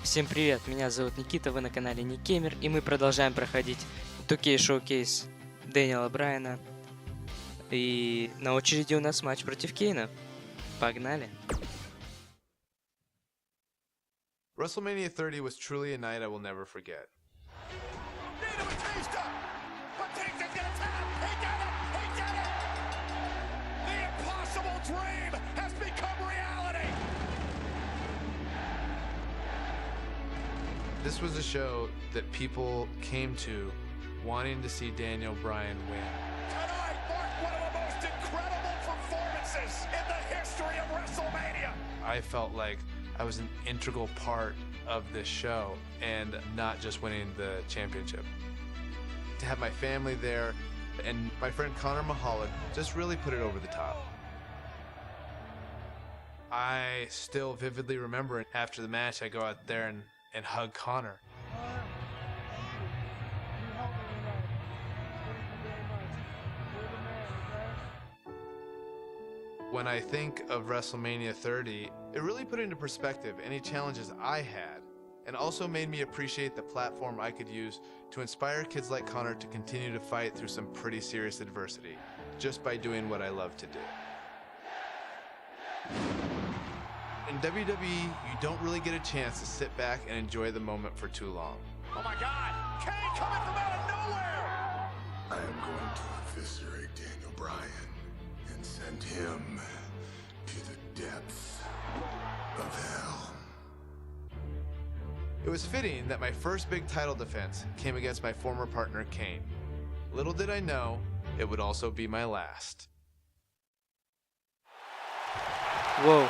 Всем привет, меня зовут Никита, вы на канале Никеймер, и мы продолжаем проходить 2K шоукейс Дэниела Брайана. И на очереди у нас матч против Кейна. Погнали! WrestleMania 30 was truly a night I will never forget. This was a show that people came to wanting to see Daniel Bryan win. Tonight marked one of the most incredible performances in the history of WrestleMania. I felt like I was an integral part of this show and not just winning the championship. To have my family there and my friend Connor Mahalik just really put it over the top. I still vividly remember it. After the match, I go out there and hug Connor. When I think of WrestleMania 30, it really put into perspective any challenges I had, and also made me appreciate the platform I could use to inspire kids like Connor to continue to fight through some pretty serious adversity, just by doing what I love to do. In WWE, you don't really get a chance to sit back and enjoy the moment for too long. Oh my God! Kane coming from out of nowhere! I am going to eviscerate Daniel Bryan and send him to the depths of hell. It was fitting that my first big title defense came against my former partner, Kane. Little did I know, it would also be my last. Воу,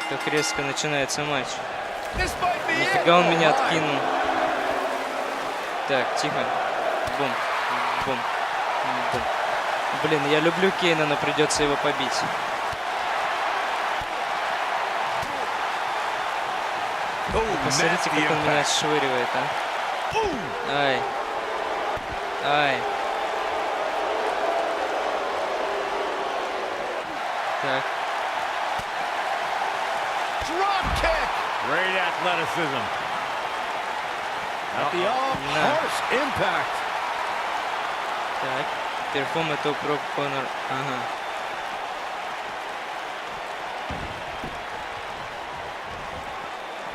как резко начинается матч. Нифига он меня откинул. Так, тихо. Бум, бум, бум. Блин, я люблю Кейна, но придется его побить. Посмотрите, как он меня отшвыривает, а. Ай. Ай. Так. Drop kick! Great athleticism. At the harsh impact. Так. Перформ это проб Конор. Ага.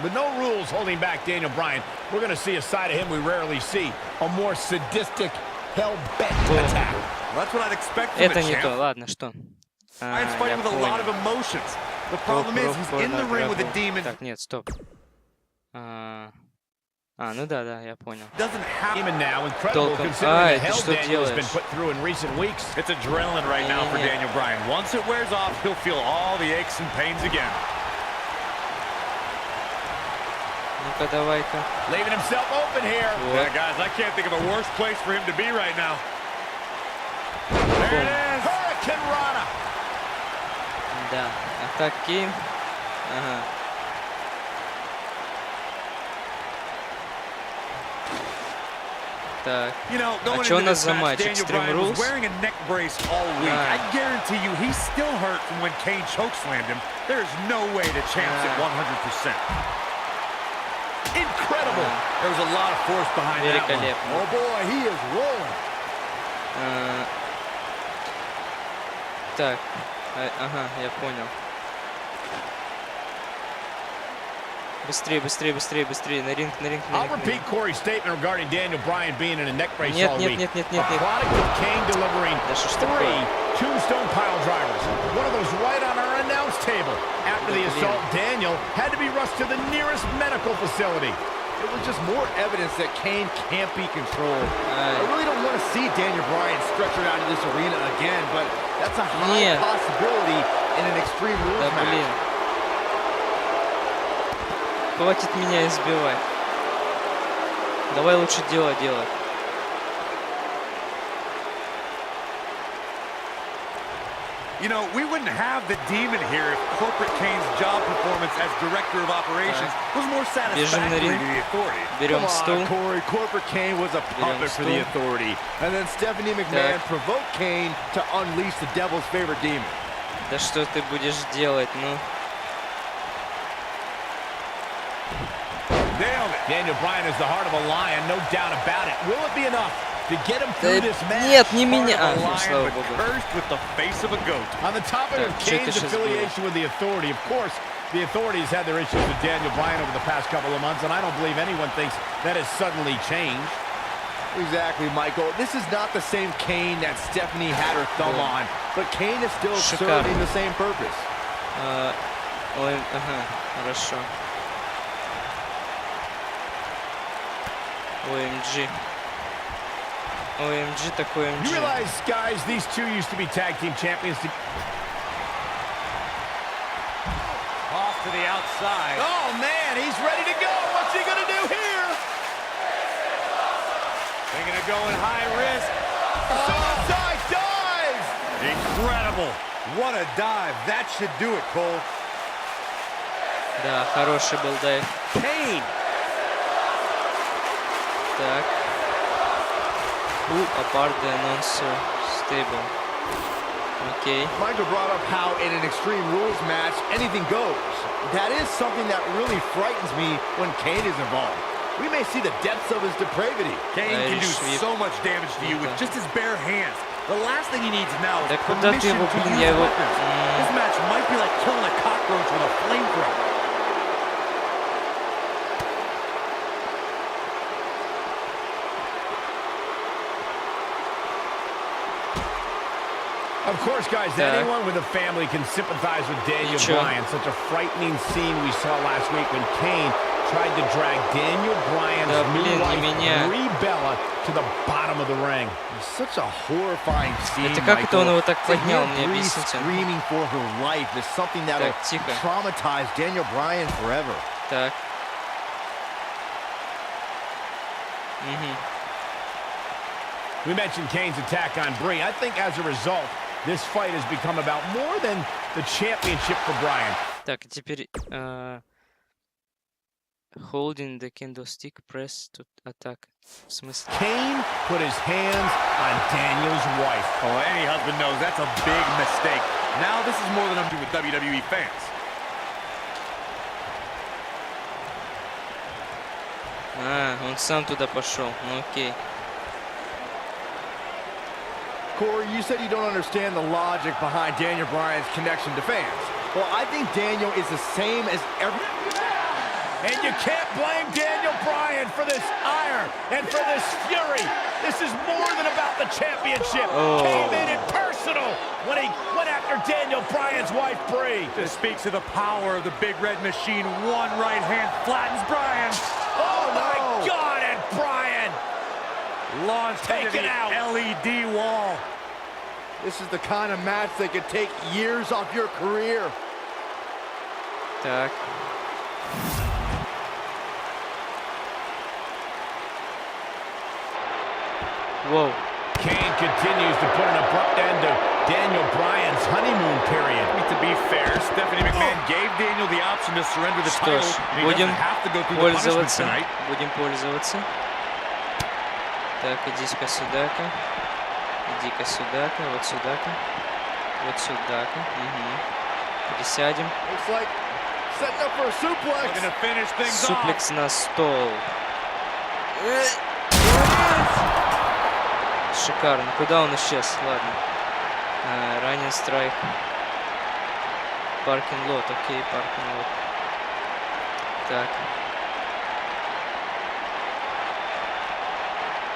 But no rules holding back Daniel Bryan. We're going to see a side of him we rarely see. A more sadistic, hell-bent attack. Well, that's what I'd expect from Это a не champ. то, ладно, что? Bryan's fighting with a lot of emotions. The problem is he's in the ring with a demon. Так, нет, стоп. Ну да, я понял. Doesn't have him now. Incredible considering the hell Daniel has been put through in recent weeks. It's adrenaline right now for Daniel Bryan. Once it wears off, he'll feel all the aches and pains again. Ну-ка, давай-ка. Leaving himself open here. Yeah, guys, I can't think of a worse place for him to be right now. There it is. Hurricane Rana. Да, атак Кейн. Ага. Так. А что у нас за матч? Extreme Rules? Wearing a neck brace all week. I guarantee you he's still hurt from when Kane chokeslammed him. There's no way the champ's at 100%. Incredible. There was a lot of force behind that one. Oh boy, he is rolling. Так. Ага, я понял. Быстрее, быстрее, быстрее, быстрее. На ринг, на ринг, на ринг. I'll repeat Corey's statement regarding Daniel Bryan being in a neck brace all week. Нет. A product of Kane delivering 3 tombstone pile drivers. One of those right on our announce table. After the assault, Daniel had to be rushed to the nearest medical facility. It was just more evidence that Kane can't be controlled. I really don't want to see Daniel Bryan stretchered out in this arena again, but that's a high possibility in an Extreme Rules match. Хватит меня избивать. Давай лучше дело делать. We wouldn't have the demon here if corporate Kane's job performance as director of operations was more satisfactory to the authority. Берем стул. Corey, corporate Kane was a puppet for the authority. And then Stephanie McMahon provoked Kane to unleash the devil's favorite demon. Да что ты будешь делать, ну? Daniel Bryan is the heart of a lion, no doubt about it. Will it be enough to get him through this match? Нет, не меня. Слава богу. On the topic of Kane's affiliation with the Authority, of course, the Authorities had their issues with Daniel Bryan over the past couple of months, and I don't believe anyone thinks that has suddenly changed. Exactly, Michael. This is not the same Kane that Stephanie had her thumb on, but Kane is still serving the same purpose. Ой, ага, хорошо. OMG. OMG, такой OMG. You realize, guys, these two used to be tag team champions. Off to the outside. Oh, man, he's ready to go. What's he going to do here? They're going to go in high risk. Suicide dive! Incredible. What a dive. That should do it, Cole. Да, хороший был дайв. Kane. Так. Apart the announcer stable. Okay. Michael brought up how in an Extreme Rules match, anything goes. That is something that really frightens me when Kane is involved. We may see the depths of his depravity. Kane can do so much damage to you with just his bare hands. The last thing he needs now is permission to use weapons. This match might be like killing a cockroach with a flamethrower. Of course, guys, anyone with a family can sympathize with Daniel Bryan. Such a frightening scene we saw last week when Kane tried to drag Daniel Bryan's new wife, Brie Bella, to the bottom of the ring. Such a horrifying scene, Это как это он его так поднял, мне Brie объясните. screaming for her life is something that will traumatize Daniel Bryan forever. Так. We mentioned Kane's attack on Brie. I think as a result, this fight has become about more than the championship for Bryan. Так, теперь holding the candlestick press to attack. В смысле? Kane put his hands on Daniel's wife. Oh, any husband knows that's a big mistake. Now this is more than I'm doing with WWE fans. Он сам туда пошел. Ну окей. Corey, you said you don't understand the logic behind Daniel Bryan's connection to fans. Well, I think Daniel is the same as every... And you can't blame Daniel Bryan for this ire and for this fury. This is more than about the championship. Kane made it personal when he went after Daniel Bryan's wife, Brie. This speaks to the power of the big red machine. One right hand flattens Bryan. Oh my God, and Bryan launched into the LED wall. This is the kind of match that could take years off your career. Так. Whoa. Kane continues to put an abrupt end to Daniel Bryan's honeymoon period. To be fair, Stephanie McMahon gave Daniel the option to surrender the title. He doesn't have to go through the punishment tonight. Будем пользоваться. Так, иди-ка сюда-ка. Иди-ка сюда-ка, вот сюда-ка. Вот сюда-ка. Присядем. Looks like setting up for a suplex. We're gonna finish things off. Суплекс на стол. Шикарно. Куда он исчез? Ладно. Ранен страйк. Паркинг лот. Окей, паркинг лот. Так.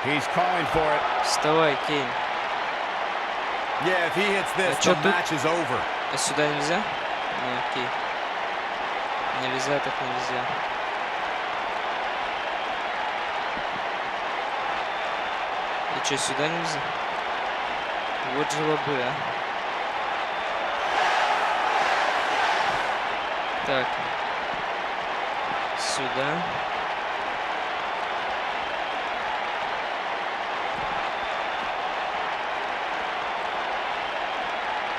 He's calling for it. Вставай, Кейн. Yeah, if he hits this, the match is over. А сюда нельзя? Ну, окей. Нельзя, так нельзя. И что, сюда нельзя? Вот же лобы, а. Так. Сюда.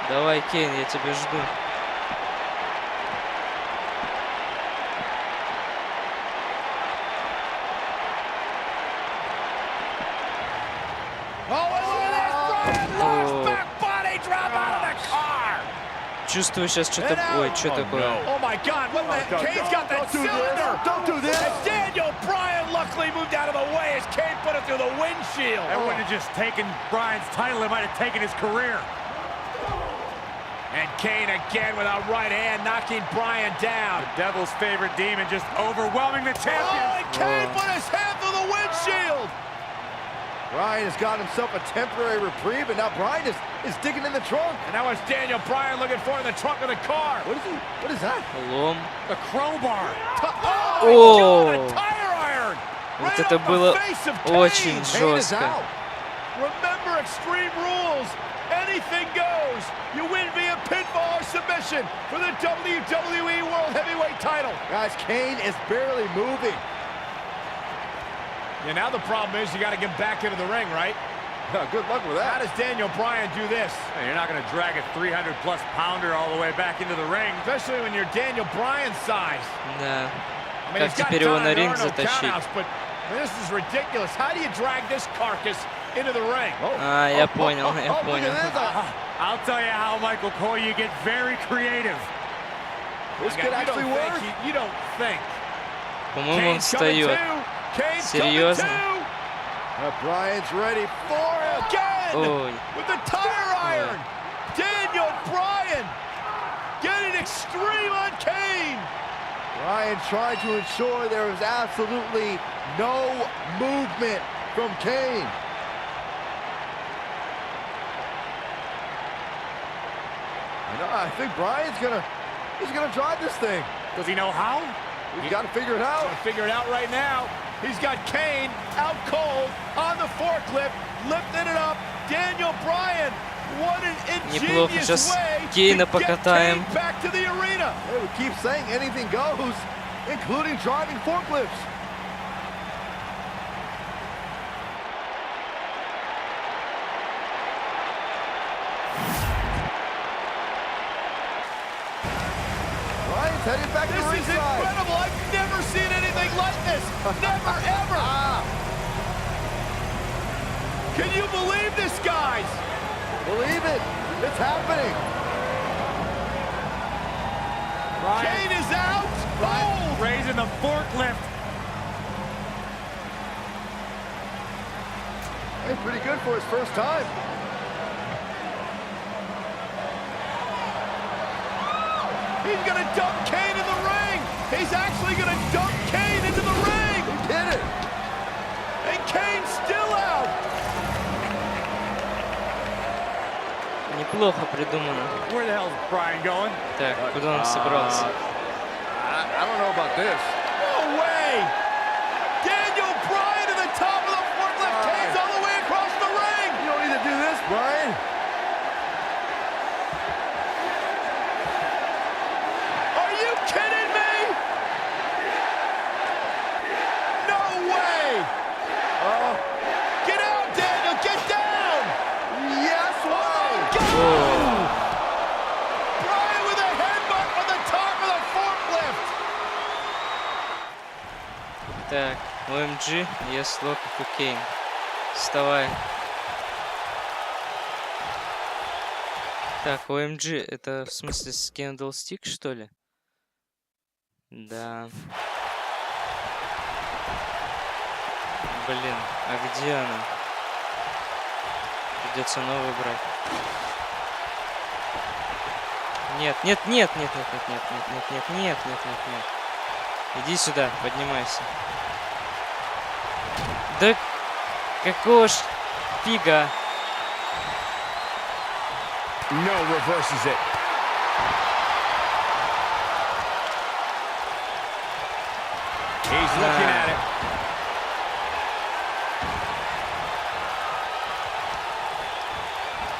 Давай, Кейн, я тебя жду. Чувствую сейчас что-то... Ой, что такое? Oh my God! What the? Kane's got that cylinder. Don't do this. quickly moved out of the way as Kane put it through the windshield. That wouldn't have just taken Bryan's title, it might have taken his career. And Kane again with a right hand, knocking Bryan down. The devil's favorite demon just overwhelming the champion. Oh, and Kane put his hand through the windshield. Bryan has got himself a temporary reprieve, and now Bryan is digging in the trunk. And that was Daniel Bryan looking for in the trunk of the car. What is he? What is that? Лом. The crowbar. Oh, a tire iron. Вот Right это off the было face of очень Kane. Kane is жестко. out. Remember Extreme Rules. Anything goes. You win via pinfall or submission for the WWE World Heavyweight title. Guys, Kane is barely moving. Yeah, now the problem is you got to get back into the ring, right? Good luck with How that. does Daniel Bryan do this? Hey, you're not going to drag a 300-plus pounder all the way back into the ring. Especially when you're Daniel Bryan's size. Да. I mean, Как he's got теперь его time, на there ринг are no затащить? countouts, but this is ridiculous. How do you drag this carcass into the ring? А, я понял, я Look понял. at this. I'll tell you how, Michael Cole, you get very creative. This could actually work. You don't think. По-моему, он Kane's coming встает. too. Kane's Серьезно? coming too. Bryan's ready for it. Again Ой. with the tire iron. Daniel Bryan getting extreme on Kane. Bryan trying to ensure there is absolutely no movement from Kane. I think Bryan's gonna drive this thing. Does he know how? We've got to figure it out. Figure it out right now. He's got Kane out cold on the forklift, lifting it up. Daniel Bryan, what an Неплохо. ingenious Сейчас way Кейна to get покатаем. Kane back to the arena. Hey, we keep saying anything goes, including driving forklifts. Bryan's heading back to This is ringside. incredible. I've never seen anything like this. Never, ever. Can you believe this, guys? Believe it. It's happening. Kane is out. Cold. Raising the forklift. Hey, pretty good for his first time. He's going to dump Kane in the ring. He's actually going to dump Kane into the ring. He did it. And Kane's still out. Неплохо придумано. Where the hell is Bryan going? Так, куда он собрался? I don't know about this. No way. Daniel Bryan to the top of the forklift. Kane's all the way across the ring. You don't need to do this, Bryan. Are you kidding me? No way. Get out, Daniel. Get down. Yes, way. Bryan with a headbutt on the top of the forklift. Так, OMG, yes, look, Кейн. Вставай. Так, OMG, это в смысле Scandal Stick, что ли? Да. Блин, а где она? Придется новую брать. Нет, нет, нет, нет, нет, нет, нет, нет, нет, нет, нет, нет, нет, нет. Иди сюда, поднимайся. Да какого ж фига? No, reverses it. He's looking at it.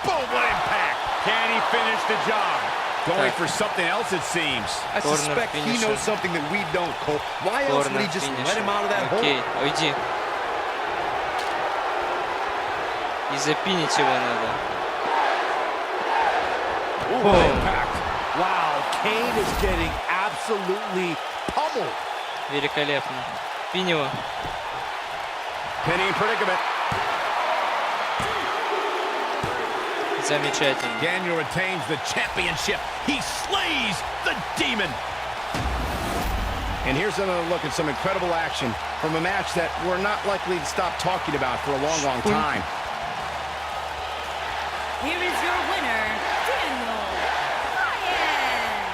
Boom, what impact. Can he finish the job? Going for something else, it seems. I Corner suspect he finisher. knows something that we don't, Cole. Why else would he just let him out of that hole? Окей, уйди. И запинить его надо. Ooh, impact. Wow, Kane is getting absolutely pummeled. Великолепно. Пинь его. Penny in predicament. Замечательно. Daniel retains the championship. He slays the demon. And here's another look at some incredible action from a match that we're not likely to stop talking about for a long, long time. Here is your winner, Daniel Bryan.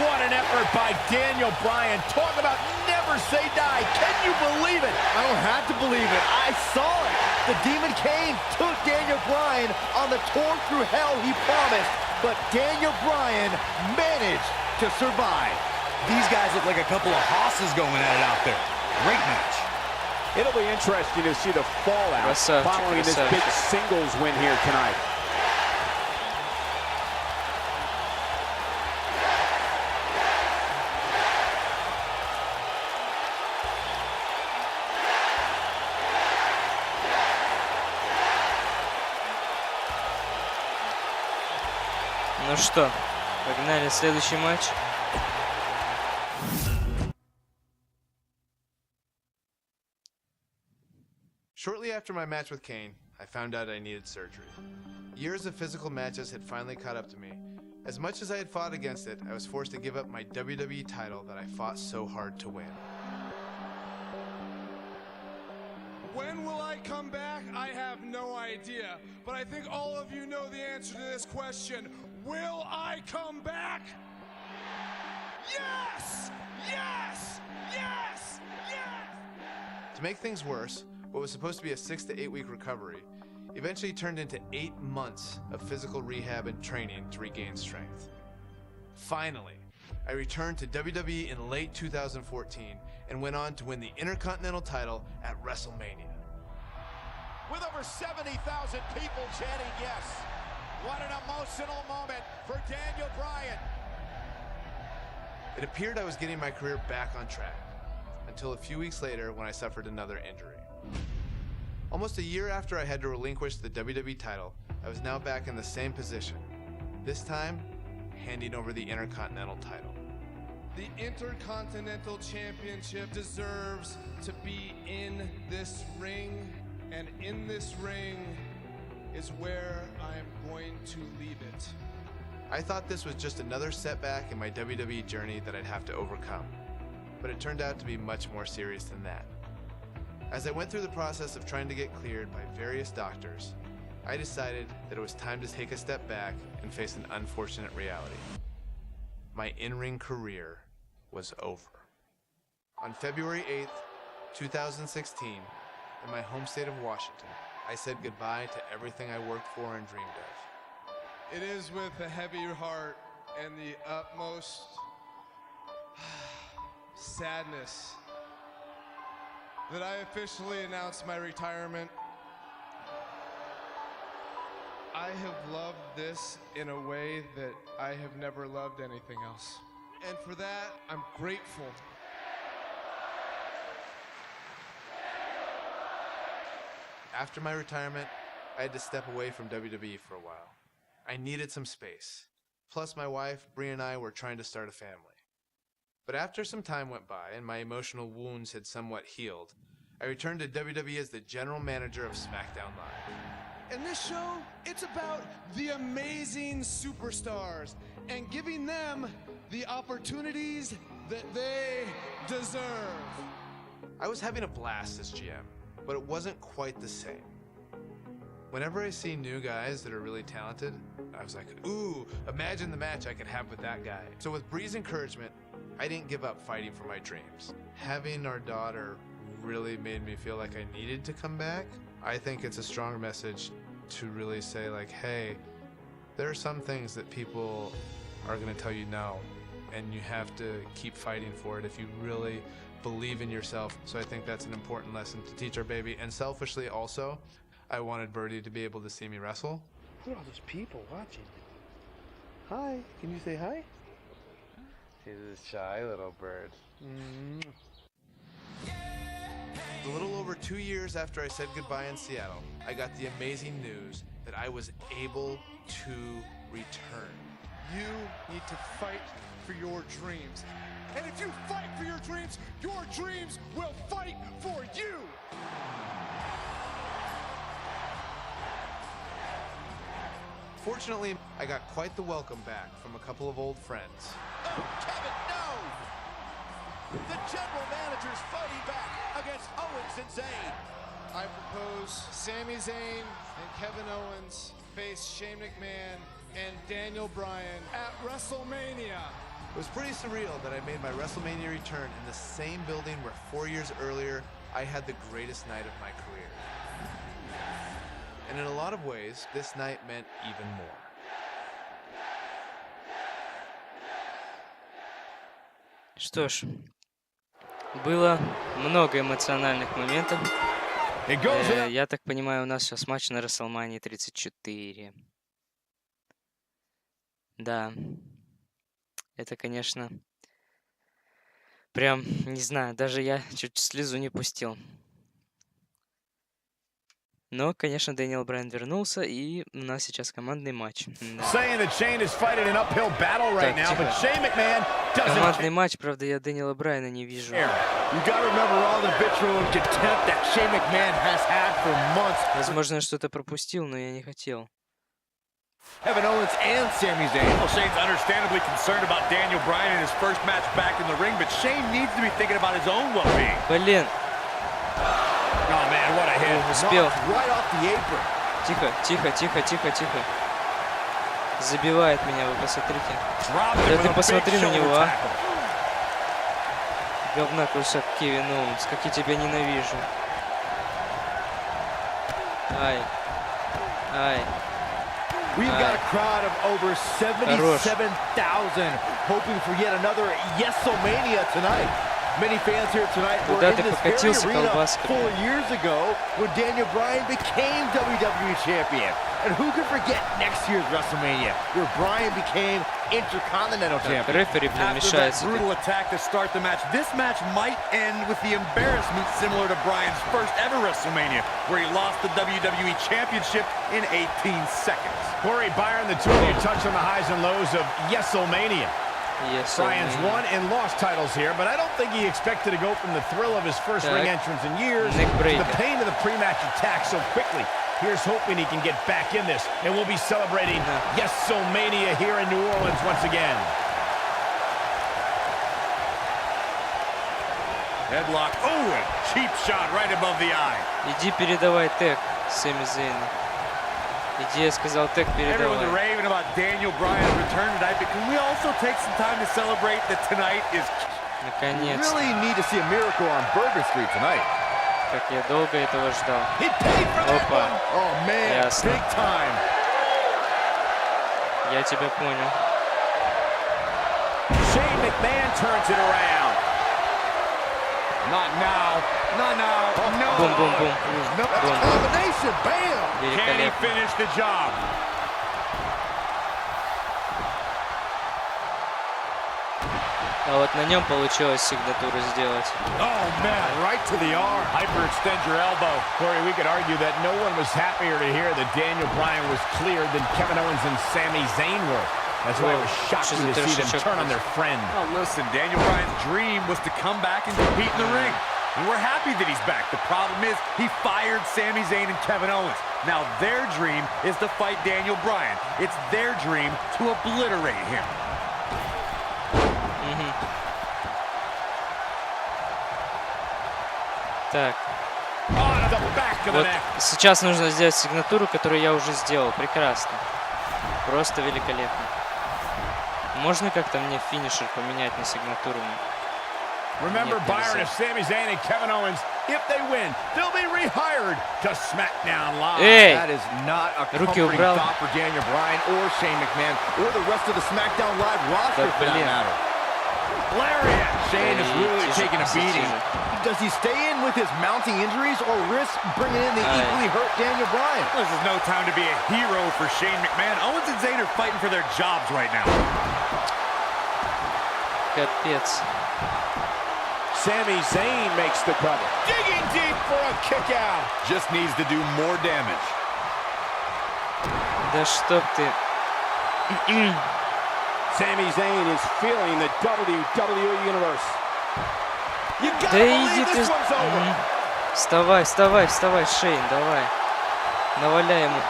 What an effort by Daniel Bryan. Talk about never say die. Can you believe it? I don't have to believe it. I saw it. The Demon Kane took Daniel Bryan on the tour through hell he promised, but Daniel Bryan managed to survive. These guys look like a couple of hosses going at it out there. Great match. It'll be interesting to see the fallout following this big singles win here tonight. Ну что, погнали следующий матч. Shortly after my match with Kane, I found out I needed surgery. Years of physical matches had finally caught up to me. As much as I had fought against it, I was forced to give up my WWE title that I fought so hard to win. When will I come back? I have no idea. But I think all of you know the answer to this question. Will I come back? Yes! Yes! Yes! Yes! To make things worse, what was supposed to be a 6 to 8 week recovery eventually turned into 8 months of physical rehab and training to regain strength. Finally, I returned to WWE in late 2014 and went on to win the Intercontinental title at WrestleMania. With over 70,000 people chanting yes. What an emotional moment for Daniel Bryan. It appeared I was getting my career back on track until a few weeks later when I suffered another injury. Almost a year after I had to relinquish the WWE title, I was now back in the same position, this time handing over the Intercontinental title. The Intercontinental Championship deserves to be in this ring, and in this ring is where I am going to leave it. I thought this was just another setback in my WWE journey that I'd have to overcome, but it turned out to be much more serious than that. As I went through the process of trying to get cleared by various doctors, I decided that it was time to take a step back and face an unfortunate reality. My in-ring career was over. On February 8th, 2016, in my home state of Washington, I said goodbye to everything I worked for and dreamed of. It is with a heavy heart and the utmost sadness that I officially announced my retirement. I have loved this in a way that I have never loved anything else. And for that, I'm grateful. After my retirement, I had to step away from WWE for a while. I needed some space. Plus, my wife, Brie, and I were trying to start a family. But after some time went by and my emotional wounds had somewhat healed, I returned to WWE as the general manager of SmackDown Live. And this show, it's about the amazing superstars and giving them the opportunities that they deserve. I was having a blast as GM, but it wasn't quite the same. Whenever I see new guys that are really talented, I was like, ooh, imagine the match I could have with that guy. So with Brie's encouragement, I didn't give up fighting for my dreams. Having our daughter really made me feel like I needed to come back. I think it's a strong message to really say like, hey, there are some things that people are gonna tell you no, and you have to keep fighting for it if you really believe in yourself. So I think that's an important lesson to teach our baby. And selfishly also, I wanted Birdie to be able to see me wrestle. Look at all those people watching. Hi, can you say hi? He's a shy little bird. A little over 2 years after I said goodbye in Seattle, I got the amazing news that I was able to return. You need to fight for your dreams. And if you fight for your dreams will fight for you. Fortunately, I got quite the welcome back from a couple of old friends. Oh, Kevin, no! The general manager's fighting back against Owens and Zayn. I propose Sami Zayn and Kevin Owens face Shane McMahon and Daniel Bryan at WrestleMania. It was pretty surreal that I made my WrestleMania return in the same building where 4 years earlier I had the greatest night of my career. And in a lot of ways, this night meant even more. Что ж, было много эмоциональных моментов. Я так понимаю, у нас сейчас матч на WrestleMania 34. Да. Это, конечно, прям, не знаю, даже я чуть слезу не пустил. Но, конечно, Дэниел Брайан вернулся, и у нас сейчас командный матч. Да. Командный матч, правда, я Дэниела Брайана не вижу. Возможно, я что-то пропустил, но я не хотел. Kevin Owens and Sami Zayn. Well, Shane's understandably concerned about Daniel Bryan in his first match back in the ring, but Shane needs to be thinking about his own well-being. Блин. Oh man, what a hit. Успел. Right off the apron. Тихо, тихо, тихо, тихо, тихо. Забивает меня, вы посмотрите. Да ты посмотри на него, а. Говна кусок Кевин Оуэнс, как я тебя ненавижу. Ай. Ай. We've got a crowd of over 77,000 hoping for yet another Yes-O-Mania tonight. Many fans here tonight were in this very arena 4 years ago when Daniel Bryan became WWE Champion. And who could forget next year's WrestleMania where Bryan became Intercontinental Champion? After that brutal attack to start the match, this match might end with the embarrassment similar to Bryan's first ever WrestleMania, where he lost the WWE Championship in 18 seconds. Corey Byron, the two of you touched on the highs and lows of Yes-O-Mania. Bryan's won and lost titles here, but I don't think he expected to go from the thrill of his first ring entrance in years to the pain of the pre-match attack so quickly. Here's hoping he can get back in this, and we'll be celebrating Yes-O-Mania here in New Orleans once again. Headlock. Oh, a cheap shot right above the eye. Иди передавай тег Сами Зейну. Иди, я сказал, тег передавай. Everyone's raving about Daniel Bryan's return tonight, but can we also take some time to celebrate that tonight is... Наконец. Really need to see a miracle on Bourbon Street tonight. Как я долго этого ждал. Опа. Oh man, big time. Я тебя понял. Shane McMahon turns it around. Not now. Not now. Oh, no. Boom, boom, boom. No combination. Bam. Can he finish the job? А вот на нем получилось сигнатуру сделать. Oh man, right to the arm. Hyperextend your elbow. Corey, we could argue that no one was happier to hear that Daniel Bryan was cleared than Kevin Owens and Sami Zayn were. That's why it was shocking to see them turn on their friend. Oh, listen, Daniel Bryan's dream was to come back and compete in the ring. And we're happy that he's back. The problem is he fired Sami Zayn and Kevin Owens. Now their dream is to fight Daniel Bryan. It's their dream to obliterate him. Так. Вот сейчас нужно сделать сигнатуру, которую я уже сделал. Прекрасно. Просто великолепно. Можно как-то мне финишер поменять на сигнатуру? Remember, Byron, if Sami Zayn and Kevin Owens, if they win, they'll be rehired to SmackDown Live. Hey. That is not a comforting thought for Daniel Bryan or Shane McMahon or the rest of the SmackDown Live roster for that matter. Lariat. Shane is really taking a beating. Does he stay in with his mounting injuries or risk bringing in the equally hurt Daniel Bryan? This is no time to be a hero for Shane McMahon. Owens and Zayn are fighting for their jobs right now. Капец. Sami Zayn makes the cover. Digging deep for a kick out. Just needs to do more damage. Да чтоб ты. Sami Zayn is feeling the WWE Universe. Да иди ты. Вставай, вставай, вставай, Шейн, давай. Наваляй ему.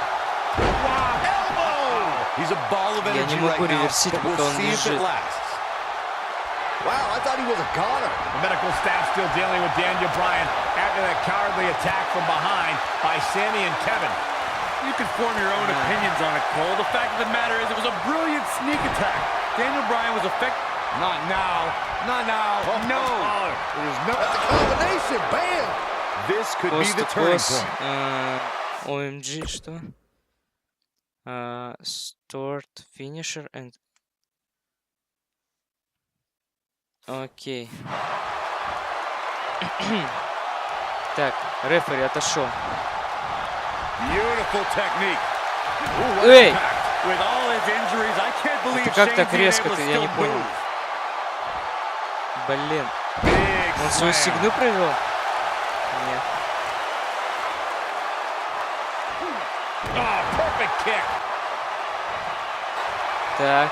Я не могу реверсить, пока он лежит. Wow, I thought he was a goner. The medical staff still dealing with Daniel Bryan after that cowardly attack from behind by Sami and Kevin. You can form your own opinions on it, Cole. The fact of the matter is it was a brilliant sneak attack. Daniel Bryan was effective. Not now. Not now. No. There's no. That's a combination. Bam. This could be the turning point. OMG, что? Start, finisher and... Окей. Так, рефери отошел. Beautiful technique. Эй! With all his injuries, I can't believe Это как Shane's так being резко able to ты, я не still понял. move. Блин. Big Он свою slam. сигну провел? Нет. Oh, perfect kick. Так.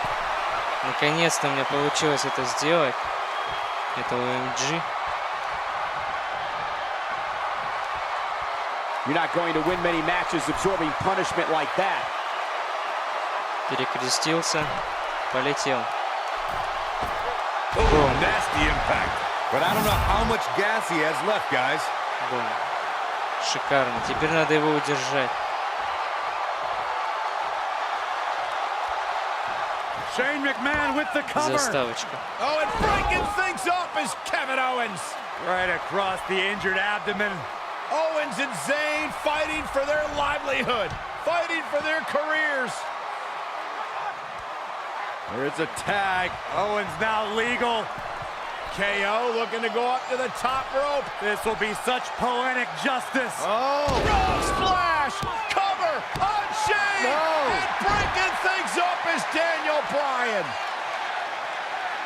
Наконец-то у меня получилось это сделать. Это OMG. You're not going to win many matches absorbing punishment like that. Перекрестился. Полетел. Oh, nasty impact. But I don't know how much gas he has left, guys. Бум. Шикарно. Теперь надо его удержать. Shane McMahon with the cover. Заставочка. Oh, and breaking things up is Kevin Owens. Right across the injured abdomen. Owens and Zayn fighting for their livelihood, fighting for their careers. There's a tag. Owens now legal. KO looking to go up to the top rope. This will be such poetic justice. Oh, Frog splash, cover on Shane, and breaking things up is Daniel Bryan.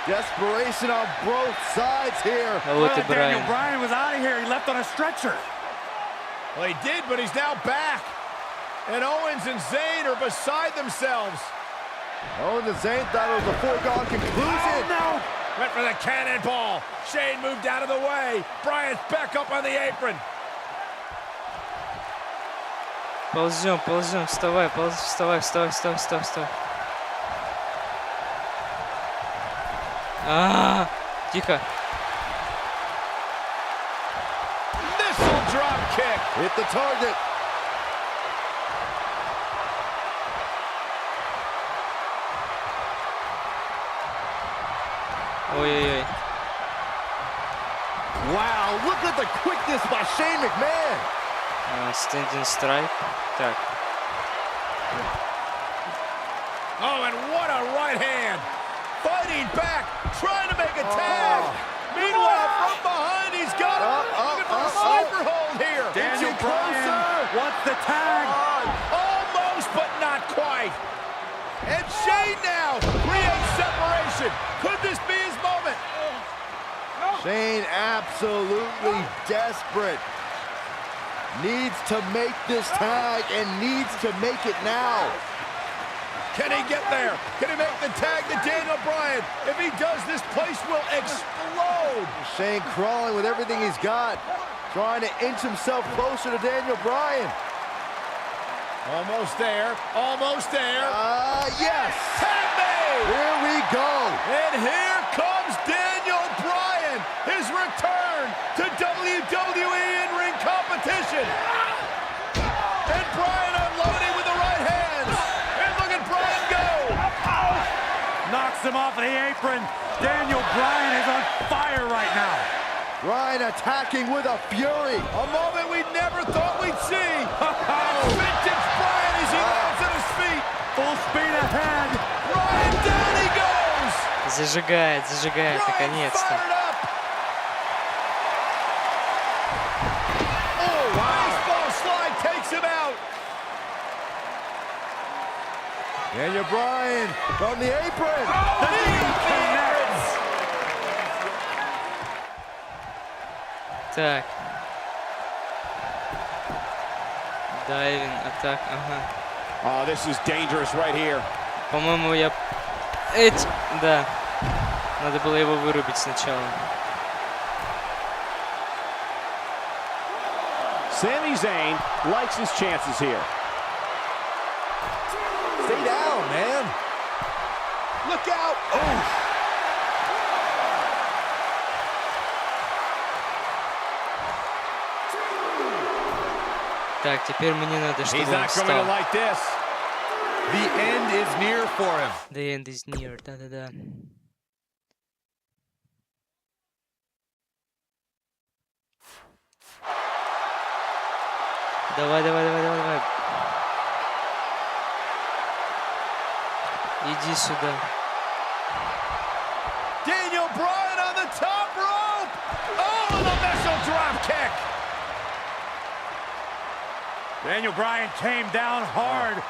Desperation on both sides here. Daniel Bryan was out of here. He left on a stretcher. Well, he did, but he's now back. And Owens and Zayn are beside themselves. Owens and Zayn thought it was a foregone conclusion. Oh, no! Went for the cannonball. Shane moved out of the way. Bryan's back up on the apron. Ползем, ползем, вставай, вставай, вставай, вставай, вставай, вставай. Тихо. Missile drop kick. Hit the target. Ой-ой-ой. Wow, look at the quickness by Shane McMahon. Standing strike. Так. Oh, and what a right hand. Fighting back, trying to make a tag. Meanwhile, from behind, he's got him. Looking for a sleeper hold here. Daniel Bryan wants the tag. Almost, but not quite. And Shane now creates separation. Could this be his moment? Shane absolutely desperate. Needs to make this tag and needs to make it now. Can he get there? Can he make the tag to Daniel Bryan? If he does, this place will explode. Shane crawling with everything he's got, trying to inch himself closer to Daniel Bryan. Almost there, almost there. Yes. Tag made. Here we go. And here comes Daniel Bryan, his return to WWE in-ring competition. And Bryan unloading with the right hands. And look at Bryan go. Knocks him off the apron. Daniel Bryan is on fire right now. Bryan attacking with a fury. A moment we never thought we'd see. Vintage Bryan as he lands at his feet. Full speed ahead. Bryan, down he goes. Зажигает, зажигает, наконец-то. Oh, baseball slide takes him out. Daniel Bryan from the apron. Так. Дайвинг, атак, ага. Oh, this is dangerous right here. По-моему, я... Да. Надо было его вырубить сначала. Sami Zayn likes his chances here. Stay down, man. Look out. Oh. Так, теперь мне надо, чтобы он встал. The end is near for him. The end is near, да-да-да. Давай, давай, давай, давай, давай. Иди сюда. Daniel Bryan on the top rope. Oh, the missile drop kick. Daniel Bryan came down hard.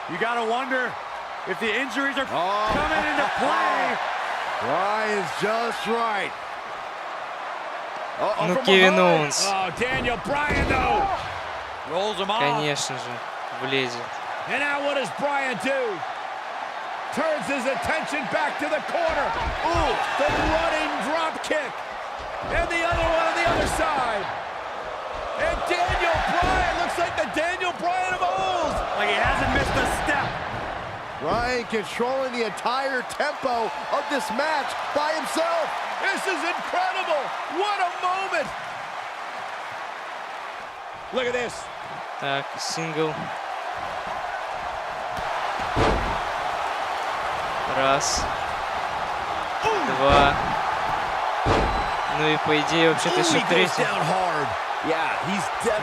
You gotta wonder if the injuries are coming into play. Bryan's just right. Ну, Кевин Оуэнс. Oh, Daniel Bryan though. Rolls him off. Конечно же, влезет. And now what does Bryan do? Turns his attention back to the corner. Ooh, the running drop kick. And the other one on the other side. And Daniel Bryan looks like the Daniel Bryan of old. Like he hasn't missed a step. Bryan controlling the entire tempo of this match by himself. This is incredible. What a moment. Look at this. Так, сингл. Раз. Два. Ну и по идее вообще-то еще третий.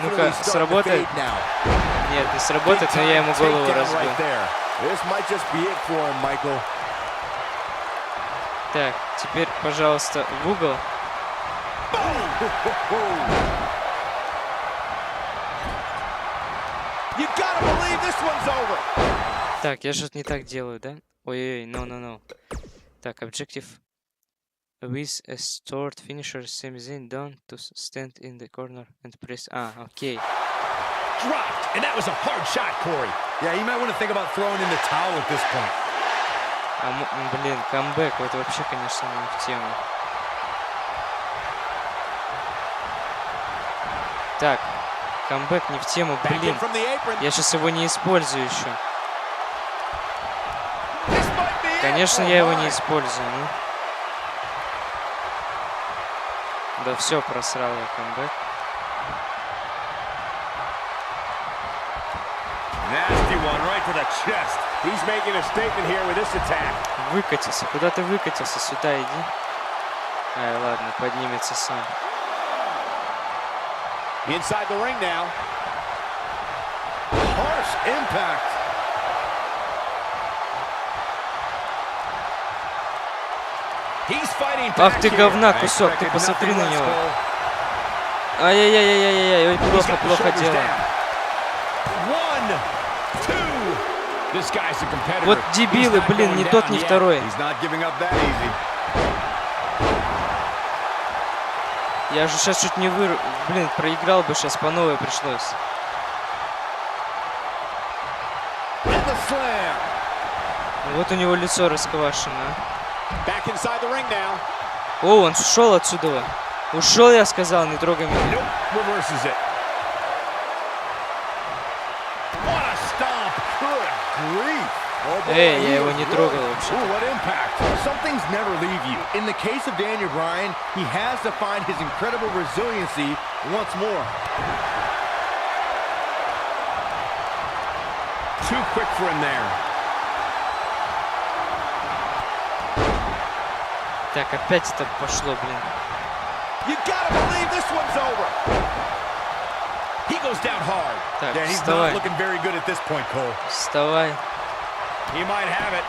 Ну-ка, сработает? Нет, не сработает, но я ему голову разбил. Так, теперь, пожалуйста, в угол. Так, я что-то не так делаю, да? Ой-ой-ой, no. Так, objective. With a stored finisher, Sami Zayn down to stand in the corner and press. А, окей. Dropped, and that was a hard shot, Corey. Yeah, you might want to think about throwing in the towel at this point. Блин, камбэк, вот вообще, конечно, не в тему. Так, камбэк не в тему, блин. Я сейчас его не использую еще. Конечно, я его не использую, ну. Да все, просрал я камбэк. Выкатился. Куда ты выкатился? Сюда иди. Ай, ладно, поднимется сам. Inside the ring now. Harsh impact. Ах ты говна, кусок, ты посмотри на него. Ай-яй-яй-яй-яй-яй, ой, плохо дело. Вот дебилы, блин, ни тот, ни второй. Я же сейчас чуть не блин, проиграл бы, сейчас по новой пришлось. Вот у него лицо расквашено. О, он ушел отсюда. Ушел, я сказал, не трогай меня. Эй, я его не трогал вообще. Some things never leave you. In the case of Daniel Bryan, he has to find his incredible resiliency once more. Too quick for him there. Так, опять это пошло, блин. You gotta believe this one's over. He goes down hard. Так, yeah, he's вставай. not looking very good at this point, Cole. Вставай. He might have it.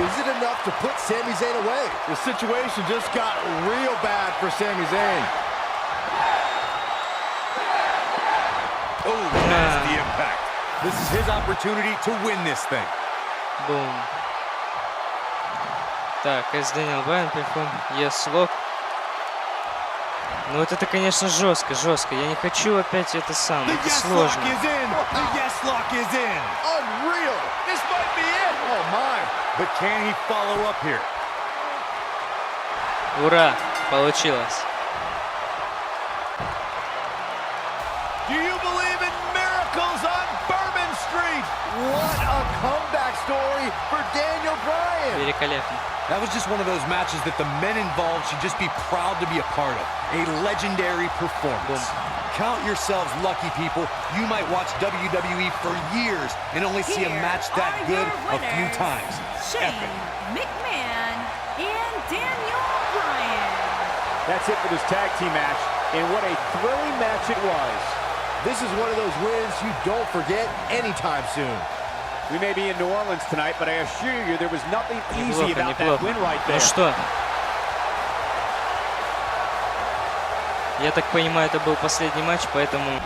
Is it enough to put Sami Zayn away? The situation just got real bad for Sami Zayn. Oh, nasty impact. This is his opportunity to win this thing. Бум. Так, as Daniel Bryan perform yes lock. Ну вот это, конечно, жестко. Я не хочу опять это самое. Это сложно. Unreal. This might be it. Oh my. But can he follow up here? Ура! Получилось. Do you believe in miracles on Bourbon Street? What a comeback story for Daniel Bryan. Великолепно. That was just one of those matches that the men involved should just be proud to be a part of. A legendary performance. Count yourselves lucky, people. You might watch WWE for years and only see a match that good a few times. Shane McMahon and Daniel Bryan. That's it for this tag team match, and what a thrilling match it was. This is one of those wins you don't forget anytime soon. We may be in New Orleans tonight, but I assure you there was nothing easy about that win right there. Ну что? Я так понимаю, это был последний матч, поэтому...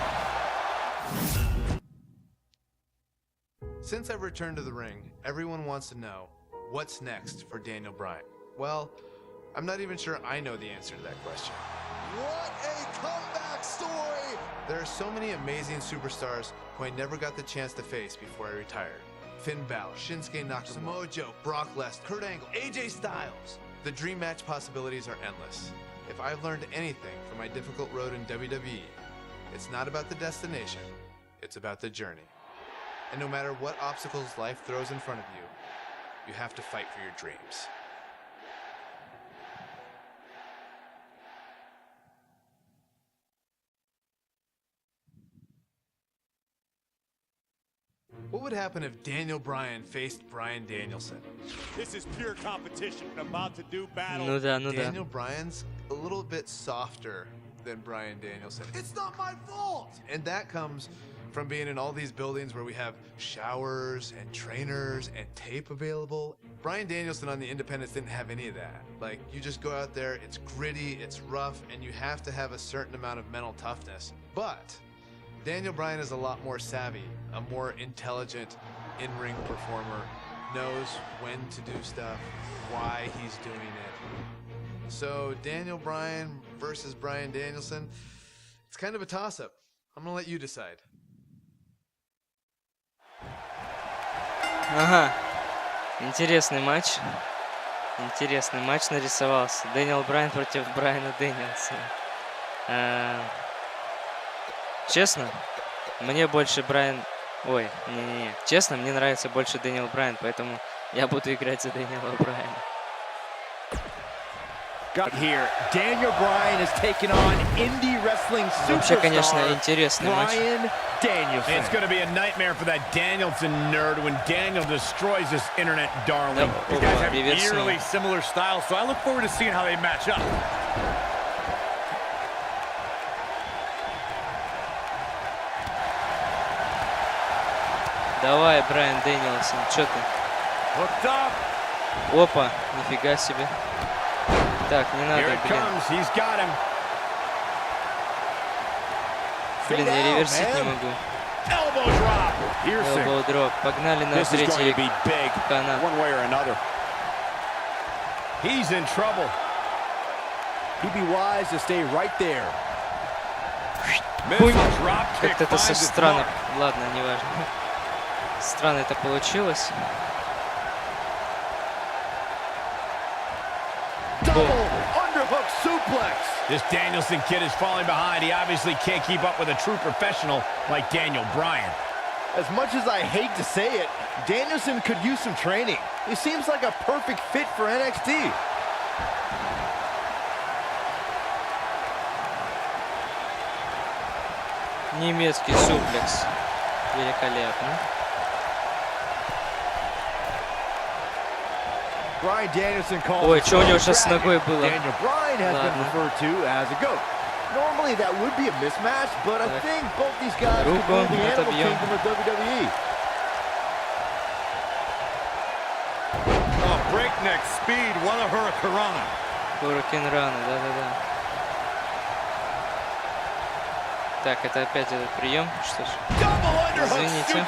Since I've returned to the ring, everyone wants to know, what's next for Daniel Bryan? Well, I'm not even sure I know the answer to that question. What a comeback story! There are so many amazing superstars who I never got the chance to face before I retired. Finn Balor, Shinsuke Nakamura, Samoa Joe, Brock Lesnar, Kurt Angle, AJ Styles. The dream match possibilities are endless. If I've learned anything from my difficult road in WWE, it's not about the destination, it's about the journey. And no matter what obstacles life throws in front of you, you have to fight for your dreams. What would happen if Daniel Bryan faced Bryan Danielson? This is pure competition. I'm about to do battle. Ну да. Daniel Bryan's a little bit softer than Bryan Danielson. It's not my fault! And that comes from being in all these buildings where we have showers and trainers and tape available. Bryan Danielson on the independents didn't have any of that. Like, you just go out there, it's gritty, it's rough, and you have to have a certain amount of mental toughness. But Daniel Bryan is a lot more savvy, a more intelligent in-ring performer, knows when to do stuff, why he's doing it. So Daniel Bryan versus Bryan Danielson, it's kind of a toss-up. I'm gonna let you decide. Ага. Интересный матч. Интересный матч нарисовался. Дэниел Брайан против Брайана Дэнилсона. Честно, мне больше Брайан... Ой, не-не-не. Честно, мне нравится больше Дэниел Брайан, поэтому я буду играть за Дэниела Брайана. Here, Daniel Bryan is taking on indie wrestling Вообще, конечно, superstar интересный матч. Bryan Danielson. It's going to be a nightmare for that Danielson nerd when Daniel destroys this internet darling. These guys have eerily similar styles, so I look forward to seeing how they match up. Давай, Брайан Дэнилсон, чё ты? Опа, нифига себе. Так, не надо, блин. Блин, я реверсить не могу. Elbow drop. Погнали на третий канат. He's in trouble. He'd be wise to stay right there. Как-то это странно. Ладно, неважно. Странно это получилось. Double underhook suplex. This Danielson kid is falling behind. He obviously can't keep up with a true professional like Daniel Bryan. As much as I hate to say it, Danielson could use some training. He seems like a perfect fit for NXT. Немецкий суплекс. Великолепно. Bryan Danielson calls. Ой, что у него сейчас с ногой было? Daniel Bryan has been referred to as a goat. Normally that would be a mismatch, but I think both these guys could rule the Animal Kingdom of WWE. Oh, breakneck speed, what a hurricanrana. Hurricanrana, да-да-да. Так, это опять этот прием, что ж. Извините.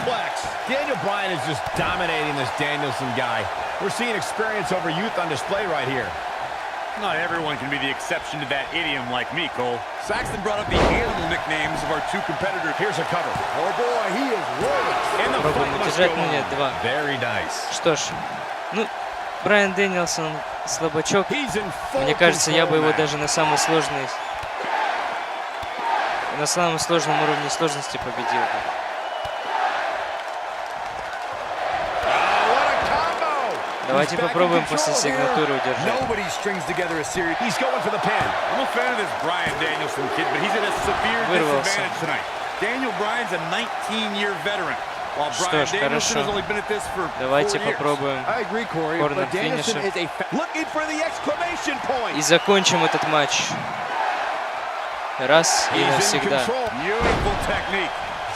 Daniel Bryan is just dominating this Danielson guy. We're seeing experience over youth on display right here. Not everyone can be the exception to that idiom like me, Cole. Saxton brought up the animal nicknames of our two competitors. Here's a cover. Oh boy, he is rolling. Пробуем удержать, ну нет, два. Very nice. Что ж, ну, Брайан Дэнилсон слабачок. Мне кажется, я бы его даже на самом сложном уровне сложности победил бы. Давайте попробуем после сигнатуры удержать. Nobody strings together a series. He's going for the pin. I'm a fan of this Bryan Danielson kid, but he's at a severe disadvantage tonight. Daniel Bryan's a 19-year veteran. While Bryan Danielson has only been at this for 4 Давайте years. попробуем корнер финишер. И закончим этот матч. Раз и навсегда.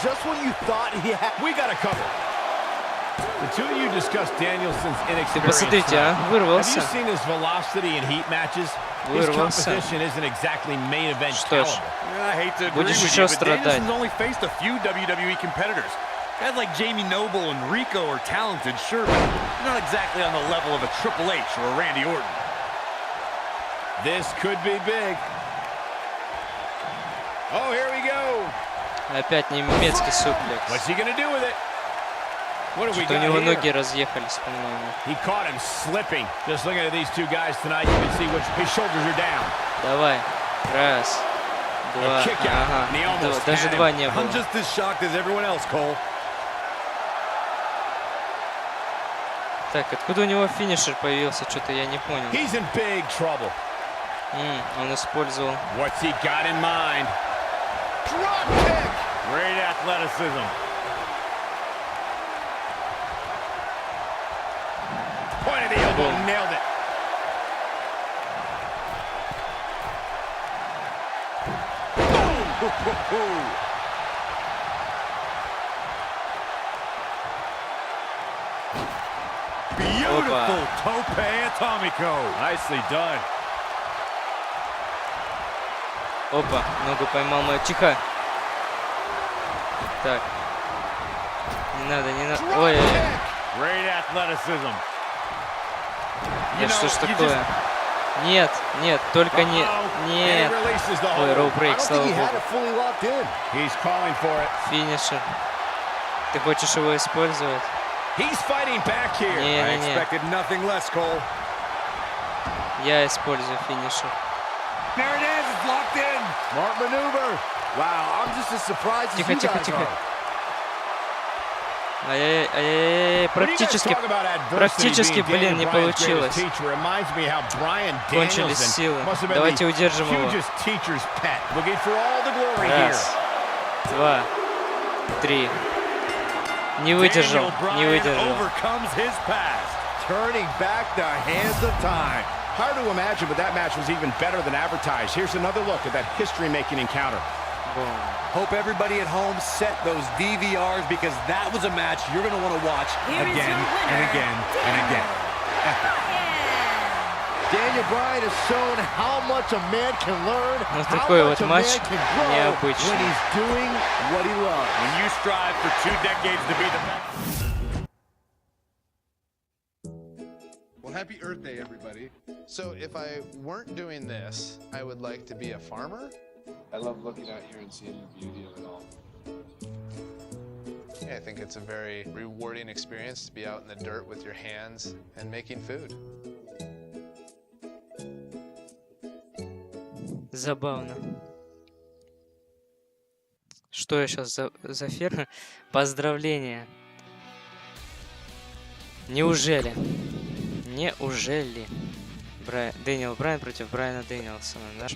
Just when you thought he had, we got a cover. The two of you discussed Danielson's inexperience. Посмотрите, а, вырвался. Have you seen his velocity in heat matches? His competition isn't exactly main event caliber. I hate to agree with you, but Danielson's only faced a few WWE competitors. Guys like Jamie Noble and Rico are talented, sure, but not exactly on the level of a Triple H or a Randy Orton. This could be big. Oh, here we go. Опять немецкий суплекс. What's he gonna do with it? What do we Что-то у got него here? ноги разъехались, по-моему. He caught him slipping. Just looking at these two guys tonight, you can see which his shoulders are down. Давай. Раз. Два. Ага. Даже два не было. I'm just as shocked as everyone else, Cole. Так, откуда у него финишер появился? Что-то я не понял. He's in big trouble. Он использовал. What's he got in mind? Drop kick. Great athleticism. Point of the elbow, nailed it. Boom. Beautiful tope atomico. Nicely done. Опа, ногу поймал мою. Тихо. Так. Не надо, не надо. Ой. Great athleticism. Да что ж такое? Нет, нет, только не... Нет. Ой, роу-брейк, слава богу. Финишер. Ты хочешь его использовать? Не-не-не. Я использую финишер. Тихо, тихо, тихо. Ай-яй-яй, практически, блин, не получилось. Кончились силы. Давайте удержим его. Раз, два, три. Не выдержал, не выдержал. Hard to imagine, but that match was even better than advertised. Here's another look at that history-making encounter. Boom. Hope everybody at home set those DVRs because that was a match you're going to want to watch again and again and again. Daniel Bryan has shown how much a man can learn, how much a man can grow when he's doing what he loves. When you strive for 2 decades to be the best. Well, happy Earth Day, everybody. So if I weren't doing this, I would like to be a farmer. I love looking out here and seeing the beauty of it all. Yeah, I think it's a very rewarding experience to be out in the dirt with your hands and making food. Забавно. Что я сейчас за ферма? Поздравления. Неужели? Неужели? Дэниел Брайан против Брайана Дэнилсона. Да?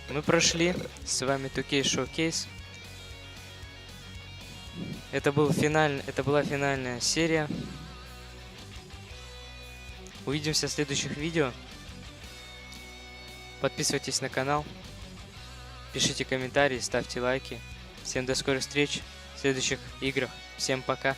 Мы прошли с вами 2K Showcase. Это была финальная серия. Увидимся в следующих видео. Подписывайтесь на канал. Пишите комментарии, ставьте лайки. Всем до скорых встреч в следующих играх. Всем пока.